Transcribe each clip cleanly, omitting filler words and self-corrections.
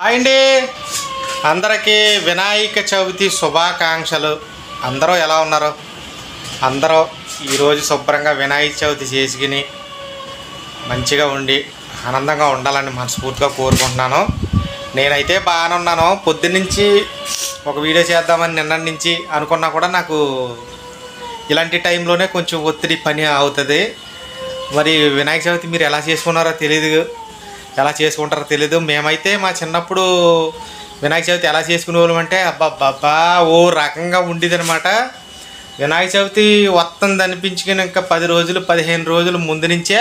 Hi అండి, అందరికీ వినాయక చవితి శుభాకాంక్షలు. అందరూ ఎలా ఉన్నారు? అందరూ ఈరోజు శుభ్రంగా వినాయక చవితి చేసుకుని మంచిగా ఉండి ఆనందంగా ఉండాలని మనస్ఫూర్తిగా కోరుకుంటున్నాను. నేనైతే బాగానే ఉన్నాను. పొద్దున్నుంచి ఒక వీడియో చేద్దామని నిన్నటి నుంచి అనుకున్నా కూడా నాకు ఇలాంటి టైంలోనే కొంచెం ఒత్తిడి పని అవుతుంది. మరి వినాయక చవితి మీరు ఎలా చేసుకున్నారో తెలియదు, ఎలా చేసుకుంటారో తెలీదు. మేమైతే మా చిన్నప్పుడు వినాయక చవితి ఎలా చేసుకునేవాళ్ళం అంటే అబ్బాబ్బా ఓ రకంగా ఉండేది అనమాట. వినాయక చవితి వస్తుంది అనిపించుకుని ఇంకా 10 రోజులు 15 రోజులు ముందు నుంచే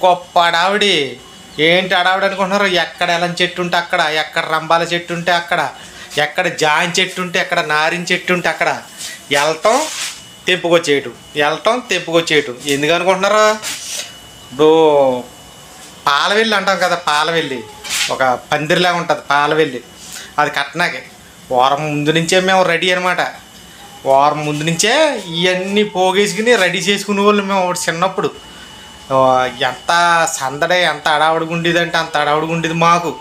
గొప్ప అడావిడి. ఏంటి అడావిడి అనుకుంటున్నారు? ఎక్కడ ఎలం చెట్టు ఉంటే అక్కడ, ఎక్కడ రంబాల చెట్టు ఉంటే అక్కడ, ఎక్కడ జాన్ చెట్టు ఉంటే అక్కడ, నారిన చెట్టు ఉంటే అక్కడ వెళ్ళటం తెంపుకొచ్చేయటం. ఎందుకు అనుకుంటున్నారు? ఇప్పుడు పాలవెల్లి అంటాం కదా, పాలవెల్లి ఒక పందిరిలాగా ఉంటుంది. పాలవెల్లి అది కట్టనాకే వారం ముందు నుంచే మేము రెడీ అనమాట. వారం ముందు నుంచే ఇవన్నీ పోగేసుకుని రెడీ చేసుకునే వాళ్ళు మేము చిన్నప్పుడు. ఎంత సందడే, ఎంత అడావుడిగా ఉండేది అంటే అంత అడావుడిగా ఉండేది మాకు.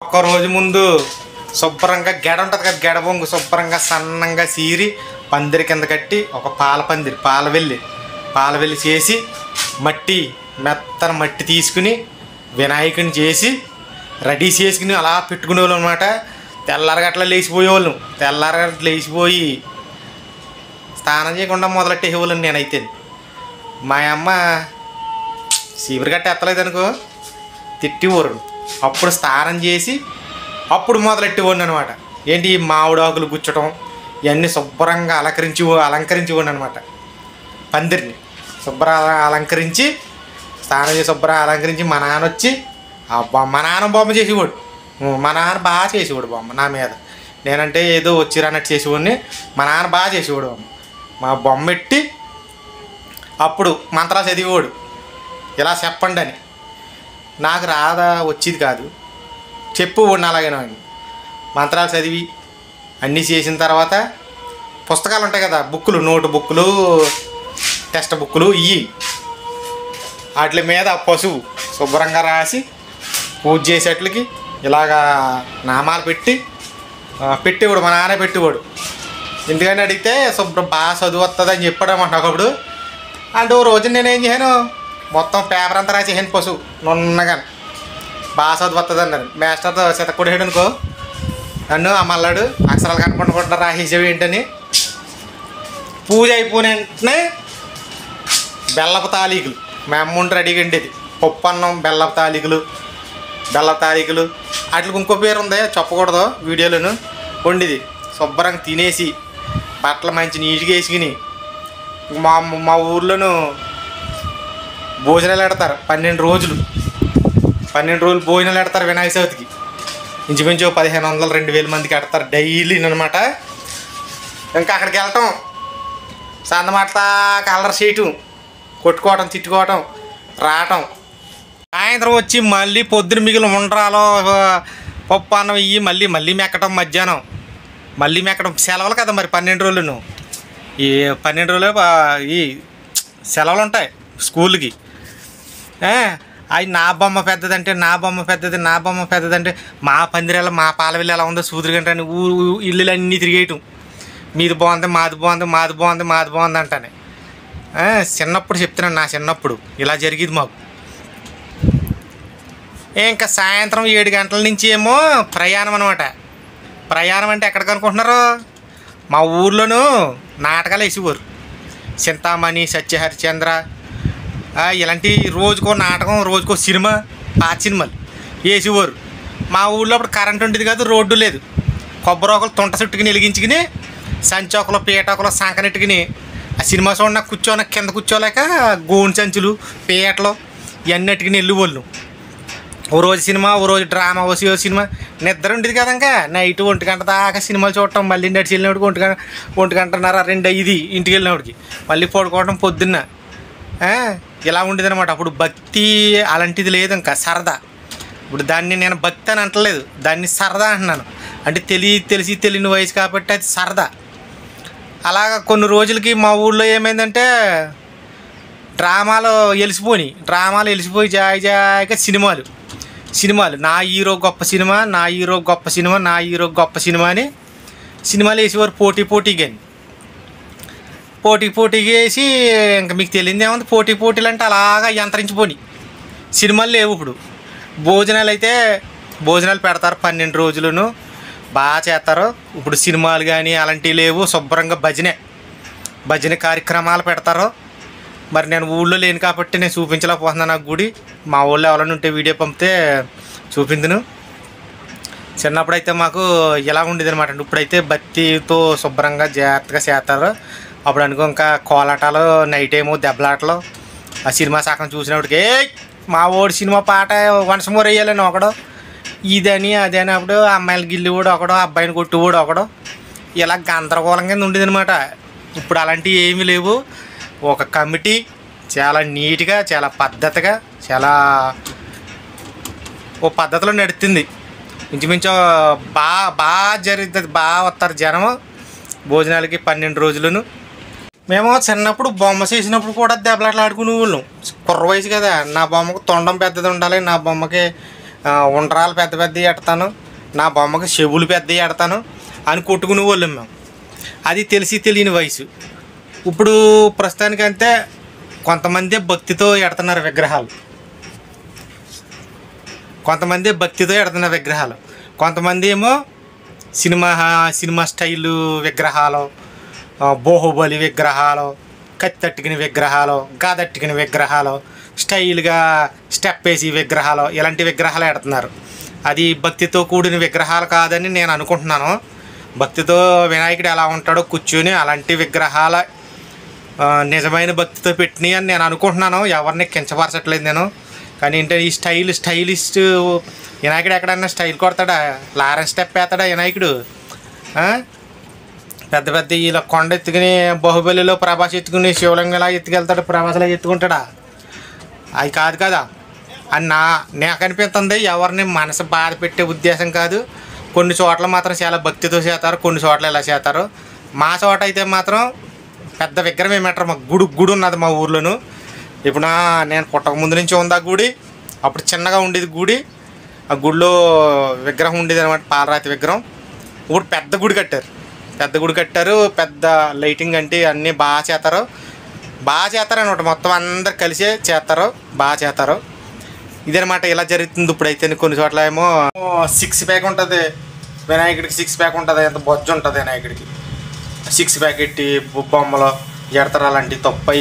ఒక్కరోజు ముందు శుభ్రంగా గెడ ఉంటుంది కదా, గెడ బొంగు శుభ్రంగా సన్నంగా చీరి పందిరి కింద కట్టి ఒక పందిరి పాలవెల్లి చేసి మెత్తన మట్టి తీసుకుని వినాయకుని చేసి రెడీ చేసుకుని అలా పెట్టుకునేవాళ్ళం అనమాట. తెల్లారగట్ల లేచిపోయేవాళ్ళం. తెల్లారగట్ల లేచిపోయి స్నానం చేయకుండా మొదలెట్టేసేవాళ్ళం. నేనైతే మా అమ్మ చీపురు గట్ట ఎత్తలేదనుకో తిట్టివారు. అప్పుడు స్నానం చేసి అప్పుడు మొదలెట్టేవాడిని అనమాట. ఏంటి మామిడాకులు గుచ్చటం ఇవన్నీ శుభ్రంగా అలంకరించేవాడిని అనమాట. పందిరిని శుభ్రంగా అలంకరించి స్నానం చేసి శుభ్రంగా అలంకరించి మా నాన్న వచ్చి మా నాన్న బొమ్మ చేసేవాడు. మా నాన్న బాగా చేసేవాడు బొమ్మ నా మీద. నేనంటే ఏదో వచ్చిరన్నట్టు చేసేవాడిని. మా నాన్న బాగా చేసేవాడు బొమ్మ. మా బొమ్మ పెట్టి అప్పుడు మంత్రాలు చదివేవాడు. ఇలా చెప్పండి అని. నాకు రాదా వచ్చేది కాదు, చెప్పువాడిని అలాగేనా అని. మంత్రాలు చదివి అన్నీ చేసిన తర్వాత పుస్తకాలు ఉంటాయి కదా, బుక్కులు, నోటు బుక్కులు, టెక్స్ట్ బుక్కులు, వాటి మీద పసుపు శుభ్రంగా రాసి పూజ చేసేట్లకి ఇలాగా నామాలు పెట్టేవాడు. మా నాన్న పెట్టేవాడు. ఎందుకని అడిగితే బాగా చదువు వస్తుంది అని చెప్పాడు అన్నమాట ఒకప్పుడు. అంటే ఓ రోజు నేనేం చేశాను, మొత్తం పేపర్ అంతా రాసేసాను పసుపు నున్నగా. బాగా చదువు వస్తుంది అన్నారు. మాస్టర్తో చితకొడేడు అనుకో నన్ను, ఆ మల్లాడు అక్షరాలు కనుక్కుంటుకుంటా రాసేసేవి ఏంటని. పూజ అయిపోయిన వెంటనే బెల్లపు తాలీకులు మా అమ్మ రెడీగా ఉండేది. పప్పు అన్నం, బెల్లపు తాలీకులు వాటికి ఇంకో పేరు ఉంది చెప్పకూడదు వీడియోలోను. వండిది శుభ్రంగా తినేసి బట్టలు మంచి నీట్గా వేసుకుని మా ఊర్లోనూ భోజనాలు పెడతారు. 12 రోజులు భోజనాలు పెడతారు వినాయక చవితికి. ఇంచుమించు 1500-2000 మందికి పెడతారు డైలీ అనమాట. ఇంకా అక్కడికి వెళ్ళటం, సందమాటతా కలర్ చేయటం, కొట్టుకోవటం, తిట్టుకోవటం, రావటం. సాయంత్రం వచ్చి మళ్ళీ పొద్దున మిగిలిన ఉండ్రాలో పప్పు అన్నం ఇవి మళ్ళీ మెక్కటం. మధ్యాహ్నం మళ్ళీ మెక్కటం. సెలవులు కదా మరి 12 రోజులను. ఈ 12 రోజులు ఈ సెలవులు ఉంటాయి స్కూల్కి. అవి నా బొమ్మ పెద్దదంటే మా పందిరేళ్ళ మా పాలవెల్లి ఎలా ఉందో సూదురుగంట అని ఇల్లులు అన్నీ తిరిగేయటం. మీది బాగుంది, మాది బాగుంది అంటానే. చిన్నప్పుడు చెప్తున్నాను, నా చిన్నప్పుడు ఇలా జరిగేది మాకు. ఇంకా సాయంత్రం 7 గంటల నుంచి ఏమో ప్రయాణం అనమాట. ప్రయాణం అంటే ఎక్కడికి అనుకుంటున్నారు? మా ఊర్లోనూ నాటకాలు వేసేవారు. చింతామణి, సత్యహరిచంద్ర ఇలాంటి రోజుకో నాటకం, రోజుకో సినిమా, పాత సినిమాలు వేసేవారు. మా ఊళ్ళో అప్పుడు కరెంట్ ఉండేది కాదు, రోడ్డు లేదు. కొబ్బరి తుంట చుట్టుకుని వెలిగించుకుని సంచోకలు, పీటోకలు, సంకనెట్టుకుని ఆ సినిమా చూడ కింద కూర్చోలేక గోను సంచులు, పీటలు ఇవన్నిటికి వెళ్ళేవాళ్ళు. ఓ రోజు సినిమా, ఓ రోజు డ్రామా, ఓ సినిమా. నిద్ర ఉండేది కదా. ఇంకా నైట్ 1 గంట దాకా సినిమాలు చూడటం. మళ్ళీ నడిచి వెళ్ళినప్పటికి 1 గంటన్నర 2 అయ్యింది ఇంటికి వెళ్ళినప్పటికి. మళ్ళీ పడుకోవడం పొద్దున్న. ఇలా ఉండేది అనమాట. అప్పుడు భక్తి అలాంటిది లేదు, ఇంకా సరదా. ఇప్పుడు దాన్ని నేను భక్తి అని అంటలేదు, దాన్ని సరదా అంటున్నాను. అంటే తెలిసి తెలియని వయసు కాబట్టి అది సరదా. అలాగా కొన్ని రోజులకి మా ఊళ్ళో ఏమైందంటే డ్రామాలు వెలిసిపోయి జాయిగా సినిమాలు సినిమాలు నా హీరో గొప్ప సినిమా, నా హీరో గొప్ప సినిమా, నా హీరో గొప్ప సినిమా అని సినిమాలు వేసేవారు పోటీగా. పోటీగా వేసి ఇంకా మీకు తెలియదు ఏముంది, పోటీలు అంటే అలాగా యంత్రించిపోయి సినిమాలు లేవు. ఇప్పుడు భోజనాలు పెడతారు 12 రోజులను బాగా చేస్తారు. ఇప్పుడు సినిమాలు కానీ అలాంటివి లేవు. శుభ్రంగా భజన కార్యక్రమాలు పెడతారు. మరి నేను ఊళ్ళో లేను కాబట్టి నేను చూపించలేకపోతున్నాను నాకు గుడి. మా ఊళ్ళో ఎవరైనా ఉంటే వీడియో పంపితే చూపించును. చిన్నప్పుడైతే మాకు ఇలా ఉండేది అనమాట. ఇప్పుడైతే బత్తితో శుభ్రంగా జాగ్రత్తగా చేస్తారు. అప్పుడు అనుకో ఇంకా కోలాటాలు, నైట్ ఏమో దెబ్బలాటలు. ఆ సినిమా సగం చూసినప్పటికి మా ఓడి సినిమా పాట వన్స్ మోర్ వేయాలని ఒకడు, ఇదని అదని. అప్పుడు అమ్మాయిలు గిల్లివాడు ఒకడు, అబ్బాయిని కొట్టువాడు ఒకడు. ఇలా గందరగోళం కింద ఉండేది అనమాట. ఇప్పుడు అలాంటివి ఏమీ లేవు. ఒక కమిటీ చాలా నీట్గా, చాలా పద్ధతిగా, చాలా ఓ పద్ధతిలో నడుస్తుంది. ఇంచుమించు బాగా జరుగుతుంది. బాగా వస్తారు జనం భోజనాలకి 12 రోజులను. మేము చిన్నప్పుడు బొమ్మ చేసినప్పుడు కూడా దెబ్బలాటలు ఆడుకునే వాళ్ళం. కుర్ర వయసు కదా. నా బొమ్మకు తొండం పెద్దది ఉండాలి, నా బొమ్మకి ఉండ్రాలు పెద్దవి ఎడతాను, నా బొమ్మకి చెవులు పెద్దవి ఎడతాను అని కొట్టుకునే వాళ్ళం మేము. అది తెలియని వయసు. ఇప్పుడు ప్రస్తుతానికంటే కొంతమంది భక్తితో ఎడుతున్నారు విగ్రహాలు, కొంతమంది ఏమో సినిమా స్టైలు విగ్రహాలు, బాహుబలి విగ్రహాలు, కత్తట్టుకుని విగ్రహాలు, గాదట్టుకుని విగ్రహాలు, స్టైల్గా స్టెప్ వేసి విగ్రహాలు, ఇలాంటి విగ్రహాలు ఎడుతున్నారు. అది భక్తితో కూడిన విగ్రహాలు కాదని నేను అనుకుంటున్నాను. భక్తితో వినాయకుడు ఎలా ఉంటాడో కూర్చొని అలాంటి విగ్రహాల నిజమైన భక్తితో పెట్టినాయి అని నేను అనుకుంటున్నాను. ఎవరిని కించపరచట్లేదు నేను. కానీ ఏంటంటే ఈ స్టైలిస్ట్ వినాయకుడు ఎక్కడన్నా స్టైల్ కొడతాడా? లారెన్స్ స్టెప్ వేస్తాడా వినాయకుడు? పెద్ద ఇలా కొండ ఎత్తుకుని, బాహుబలిలో ప్రభాస్ ఎత్తుకుని శివలింగలా ఎత్తుకెళ్తాడు, ప్రభాస్లా ఎత్తుకుంటాడా? అది కాదు కదా అని నాకు అనిపిస్తుంది. ఎవరిని మనసు బాధ పెట్టే ఉద్దేశం కాదు. కొన్ని చోట్ల మాత్రం చాలా భక్తితో చేస్తారు, కొన్ని చోట్ల ఇలా చేస్తారు. మా చోట అయితే మాత్రం పెద్ద విగ్రహం ఏమంటారు, మా గుడి ఉన్నది మా ఊర్లోను. ఇప్పుడు నేను పుట్టక ముందు నుంచి ఉంది ఆ గుడి. అప్పుడు చిన్నగా ఉండేది గుడి. ఆ గుడిలో విగ్రహం ఉండేది అనమాట, పాలరాతి విగ్రహం. ఇప్పుడు పెద్ద గుడి కట్టారు. పెద్ద లైటింగ్ అంటే అన్నీ బాగా చేస్తారు అనమాట. మొత్తం అందరు కలిసే చేస్తారు, బాగా చేస్తారు. ఇదనమాట ఇలా జరుగుతుంది ఇప్పుడైతే. కొన్ని చోట్ల ఏమో 6 ప్యాక్ ఉంటుంది వినాయకుడికి, 6 ప్యాక్ ఉంటుంది, ఎంత బొజ్జు ఉంటుంది వినాయకుడికి. 6 ప్యాక్ ఎట్టి బొమ్మలు ఎడతారు. అలాంటివి తప్పు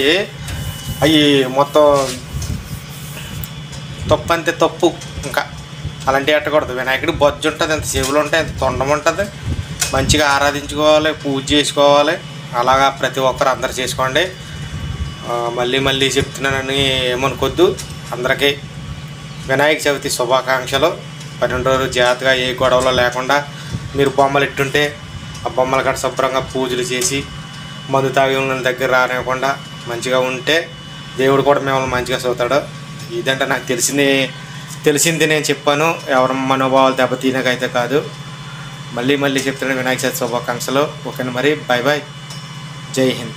అవి మొత్తం తప్పు అంతే తప్పు. ఇంకా అలాంటివి ఎట్టకూడదు. వినాయకుడికి బొజ్జు ఉంటుంది, ఎంత చెవులు ఉంటాయి, ఎంత తొండం ఉంటుంది. మంచిగా ఆరాధించుకోవాలి, పూజ చేసుకోవాలి. అలాగా ప్రతి ఒక్కరు అందరు చేసుకోండి. మళ్ళీ చెప్తున్నానని ఏమనుకోద్దు. అందరికీ వినాయక చవితి శుభాకాంక్షలు. 12 రోజులు జాగ్రత్తగా ఏ గొడవలు లేకుండా మీరు బొమ్మలు ఎట్టుంటే ఆ బొమ్మల కాడ శుభ్రంగా పూజలు చేసి మందు తాగి ఉన్న దగ్గర రానివ్వకుండా మంచిగా ఉంటే దేవుడు కూడా మిమ్మల్ని మంచిగా చూస్తాడు. ఇదంటే నాకు తెలిసింది నేను చెప్పాను. ఎవరి మనోభావాలు దెబ్బతీనకైతే కాదు. మళ్ళీ చెప్తున్నాను వినాయక చవితి శుభాకాంక్షలు. ఓకేనా మరి, బాయ్, జై హింద్.